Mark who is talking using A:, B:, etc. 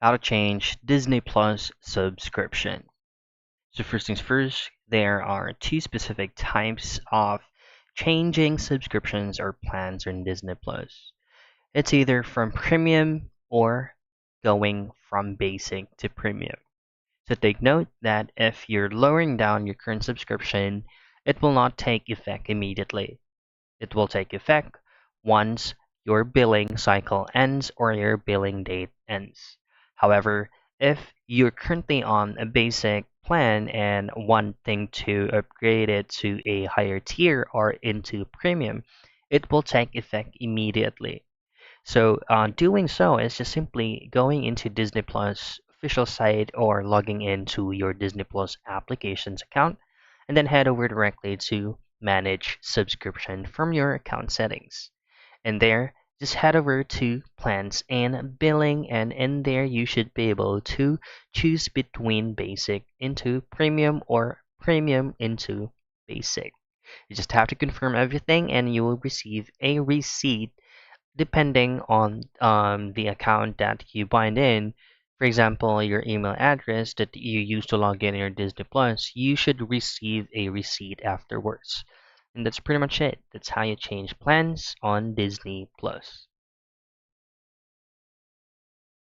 A: How to change Disney Plus subscription. So first things first, there are two specific types of changing subscriptions or plans in Disney Plus. It's either from premium or going from basic to premium. So take note that if you're lowering down your current subscription, it will not take effect immediately. It will take effect once your billing cycle ends or your billing date ends. However, if you're currently on a basic plan and wanting to upgrade it to a higher tier or into premium, it will take effect immediately. So doing so is just simply going into Disney Plus official site or logging into your Disney Plus applications account and then head over directly to manage subscription from your account settings. And there, just head over to plans and billing, and in there you should be able to choose between basic into premium or premium into basic. You just have to confirm everything and you will receive a receipt depending on the account that you bind in. For example, your email address that you use to log in your Disney Plus, you should receive a receipt afterwards. And that's pretty much it. That's how you change plans on Disney Plus.